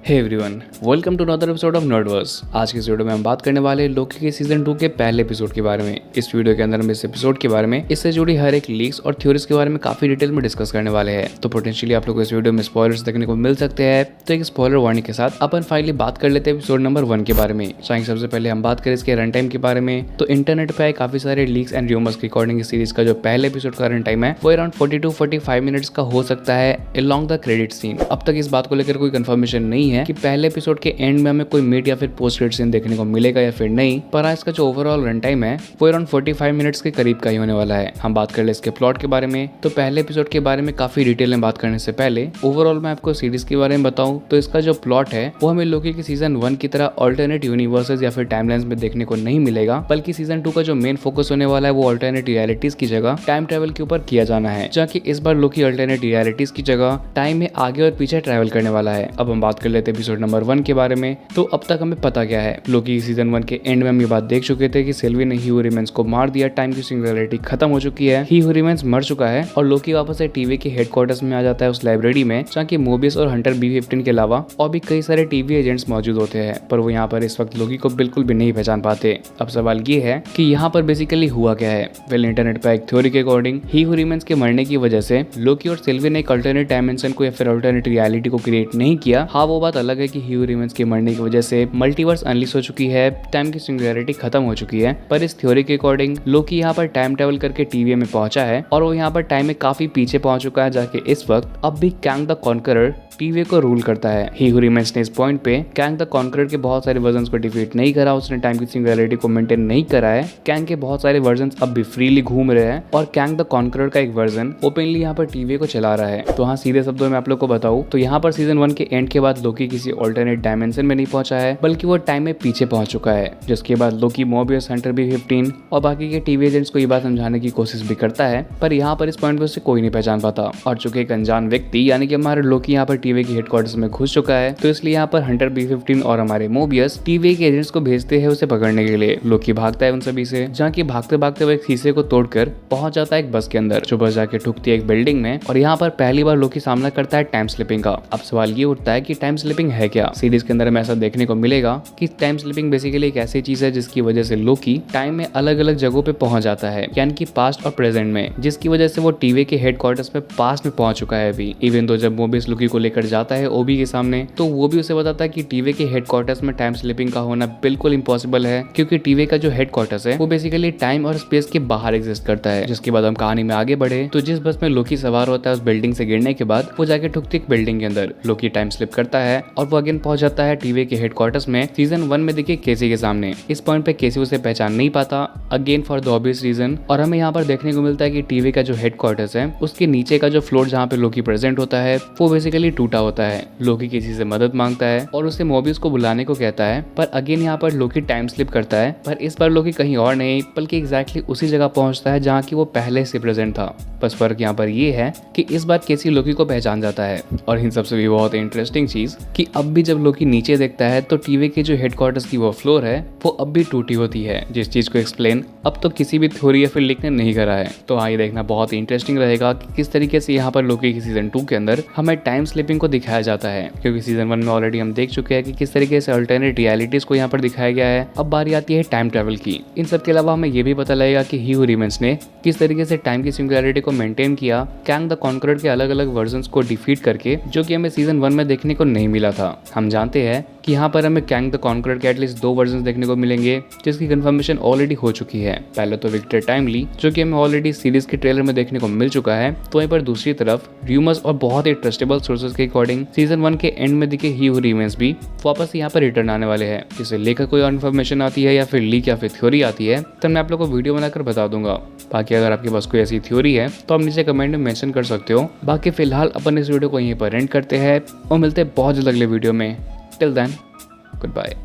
Hey everyone, welcome to another episode of Nerdverse. आज की इस वीडियो में हम बात करने वाले हैं लोकी के सीजन 2 के पहले एपिसोड के बारे में। इस वीडियो के अंदर हम इस एपिसोड के बारे में, इससे जुड़ी हर एक लीक्स और थ्योरीज के बारे में काफी डिटेल में डिस्कस करने वाले हैं। तो पोटेंशियली आप लोग को इस वीडियो में स्पॉयलर्स देखने को मिल सकते हैं। तो एक स्पॉयलर वार्निंग के साथ अपन फाइनली बात कर लेते हैं एपिसोड नंबर 1 के बारे में। सबसे पहले हम बात करें इसके रन टाइम के बारे में। तो इंटरनेट पे आए काफी सारे लीक्स एंड रूमर्स के अकॉर्डिंग इस सीरीज का जो पहले एपिसोड का रन टाइम है वो अराउंड 40-45 मिनट्स का हो सकता है अलोंग द क्रेडिट सीन। अब तक इस बात को लेकर कोई कंफर्मेशन नहीं है कि पहले एपिसोड के एंड में हमें कोई मिड या फिर पोस्ट क्रेडिट सीन देखने को मिलेगा या फिर नहीं, पर इसका जो ओवरऑल रन टाइम है वो अराउंड 45 मिनट्स के करीब का ही होने वाला है। हम बात कर ले इसके प्लॉट के बारे में। तो पहले एपिसोड के बारे में काफी डिटेल में बात करने से पहले ओवरऑल मैं आपको सीरीज के बारे में बताऊं तो इसका जो प्लॉट है वो हमें लोकी के सीजन 1 की तरह ऑल्टरनेट यूनिवर्सेस या फिर टाइमलाइंस में देखने को नहीं मिलेगा, बल्कि सीजन 2 का जो मेन फोकस होने वाला है वो ऑल्टरनेट रियलिटीज की जगह टाइम ट्रेवल के ऊपर किया जाना है, जहाँ की इस बार लोकी ऑल्टरनेट रियलिटीज की जगह टाइम में आगे और पीछे ट्रेवल करने वाला है। अब हम बात कर लेते हैं एपिसोड नंबर 1 के बारे में। तो अब तक हमें पता क्या है, लोकी सीजन 1 के एंड में हम ये बात देख चुके थे कि सिल्वी ने ही हू रिमेंस को मार दिया, टाइम की सिंगुलैरिटी खत्म हो चुकी है, ही हू रिमेंस मर चुका है और लोकी वापस से टीवी के हेडक्वार्टर्स में आ जाता है उस लाइब्रेरी में, जहाँ की मोबियस और हंटर B-15 के अलावा और भी कई सारे टीवी एजेंट्स मौजूद होते हैं, पर वो यहाँ पर इस वक्त लोकी को बिल्कुल भी नहीं पहचान पाते। अब सवाल ये है कि यहाँ पर बेसिकली हुआ क्या है। वेल, इंटरनेट पर एक थ्योरी के अकॉर्डिंग ही हू रिमेंस के मरने की वजह से लोकी और सिल्वी ने एक अल्टरनेट डायमेंशन को या फिर अल्टरनेट रियलिटी को क्रिएट नहीं किया। हाँ, वो बात अलग है कि ही हू रिमेंस के मरने की वजह से मल्टीवर्स अनलिश हो चुकी है, टाइम की सिंगुलैरिटी खत्म हो चुकी है, पर इस थ्योरी के अकॉर्डिंग लोकी यहाँ पर टाइम ट्रेवल करके टीवी में पहुंचा है और वो यहाँ पर टाइम में काफी पीछे पहुंच चुका है, जाके इस वक्त अब भी कैंग द कॉन्करर टीवी को रूल करता है। ही हू रिमेंस ने इस पॉइंट पे कैंग द कॉन्करर के बहुत सारे वर्जन्स को डिफीट नहीं करा, उसने टाइम की सिंगुलैरिटी को मेंटेन नहीं करा है। कैंग के बहुत सारे वर्जन्स अब भी फ्रीली घूम रहे हैं और कैंग द कॉन्करर का एक वर्जन ओपनली यहाँ पर टीवी को चला रहा है। तो हाँ, सीधे शब्दों में आप लोग को बताऊं तो यहाँ पर सीजन 1 के एंड के बाद लोकी किसी ऑल्टरनेट डायमेंशन में नहीं पहुंचा है, बल्कि वो टाइम में पीछे पहुंच चुका है, जिसके बाद लोकी मोबियस, हंटर B-15 और बाकी के टीवी एजेंट्स को ये बात समझाने की कोशिश भी करता है, पर यहाँ पर इस पॉइंट पे उसे कोई नहीं पहचान पाता। और चूंकि एक अनजान व्यक्ति यानी कि हमारे लोकी यहाँ पर टीवी के हेडक्वार्टर्स में घुस चुका है, तो इसलिए यहाँ पर हंटर B-15 और हमारे मोबियस टीवी के एजेंट्स को भेजते हैं उसे पकड़ने के लिए। लोकी भागता है उन सभी से, जहाँ की भागते भागते वो एक शीशे को तोड़कर पहुंच जाता है एक बस के अंदर, जो बस जाके ठुकती है एक बिल्डिंग में। और यहाँ पर पहली बार लोकी सामना करता है टाइम स्लिपिंग का। अब सवाल ये उठता है कि टाइम स्लिपिंग है क्या। सीरीज के अंदर हमें ऐसा देखने को मिलेगा कि टाइम स्लिपिंग बेसिकली एक ऐसी चीज है जिसकी वजह से लोकी टाइम में अलग अलग जगहों पे पहुंच जाता है, यानी कि पास्ट और प्रेजेंट में, जिसकी वजह से वो टीवी के हेडक्वार्टर्स में पास्ट में पहुंच चुका है अभी। इवन तो जब मोबियस लोकी को लेकर जाता है ओबी के सामने, तो वो भी उसे बताता है कि टीवी के हेडक्वार्टर्स में टाइम स्लिपिंग का होना बिल्कुल इम्पॉसिबल है, क्योंकि टीवी का जो हेडक्वार्टर्स है वो बेसिकली टाइम और स्पेस के बाहर एग्जिस्ट करता है। जिसके बाद हम कहानी में आगे बढ़े तो जिस बस में लोकी सवार होता है उस बिल्डिंग से गिरने के बाद वो जाके ठुकती एक बिल्डिंग के अंदर। लोकी टाइम स्लिप करता है और वो अगेन पहुंच जाता है टीवी के हेडक्वार्टर्स में सीजन 1 में दिखे केसी के सामने। इस पॉइंट पे केसी उसे पहचान नहीं पाता, again for the obvious reason. और हमें यहाँ पर देखने को मिलता है कि टीवी का जो हेडक्वार्टर्स है उसके नीचे का जो फ्लोर जहाँ पे लोकी प्रेजेंट होता है वो बेसिकली टूटा होता है। लोकी किसी से मदद मांगता है और उसे मोबियस को बुलाने को कहता है, पर अगेन यहाँ पर लोकी टाइम स्लिप करता है, पर इस बार लोकी कहीं और नहीं बल्कि एग्जैक्टली उसी जगह पहुंचता है जहाँ की वो पहले से प्रेजेंट था। बस फर्क यहाँ पर ये है कि इस बार केसी लोकी को पहचान जाता है। और इन सबसे भी बहुत इंटरेस्टिंग चीज कि अब भी जब लोकी नीचे देखता है तो टीवी के जो हेडक्वार्टर्स की वो फ्लोर है वो अब भी टूटी होती है, जिस चीज को एक्सप्लेन अब तो किसी भी थ्योरी या फिर लीक ने नहीं करा है। तो हाँ, ये देखना बहुत इंटरेस्टिंग रहेगा कि किस तरीके से यहाँ पर लोकी की सीजन 2 के अंदर हमें टाइम स्लिपिंग को दिखाया जाता है, क्योंकि सीजन 1 में ऑलरेडी हम देख चुके हैं कि किस तरीके से अल्टरनेट रियलिटीज को यहाँ पर दिखाया गया है। अब बारी आती है टाइम ट्रेवल की। इन सब के अलावा हमें ये भी पता लगेगा कि ही हू रिमेंस ने किस तरीके से टाइम की सिंगुलैरिटी को मेंटेन किया, कैंग द कॉन्करर के अलग अलग वर्जन्स को डिफीट करके, जो कि हमें सीजन 1 में देखने को नहीं मिला था। हम जानते हैं कि यहाँ पर हमें कैंग द कॉन्करर के एटलीस्ट 2 वर्जन्स देखने को मिलेंगे, जिसकी कंफर्मेशन ऑलरेडी हो चुकी है। पहले तो विक्टर टाइमली, जो कि हमें ऑलरेडी सीरीज के ट्रेलर में देखने को मिल चुका है, तो वहीं पर दूसरी तरफ रूमर्स और बहुत ही ट्रस्टेबल सोर्सेज के अकॉर्डिंग सीजन 1 के एंड में दिखे ही हू रिमेंस भी वापस यहाँ पर रिटर्न आने वाले हैं। जिसे लेकर कोई और इन्फॉर्मेशन आती है या फिर लीक या फिर थ्योरी आती है तो मैं आप लोग को वीडियो बनाकर बता दूंगा। बाकी अगर आपके पास कोई ऐसी थ्योरी है तो आप नीचे कमेंट में मेंशन कर सकते हो। बाकी फिलहाल अपन इस वीडियो को यहीं पर एंड करते हैं और मिलते हैं बहुत जल्द अगले वीडियो में। Till then, good bye.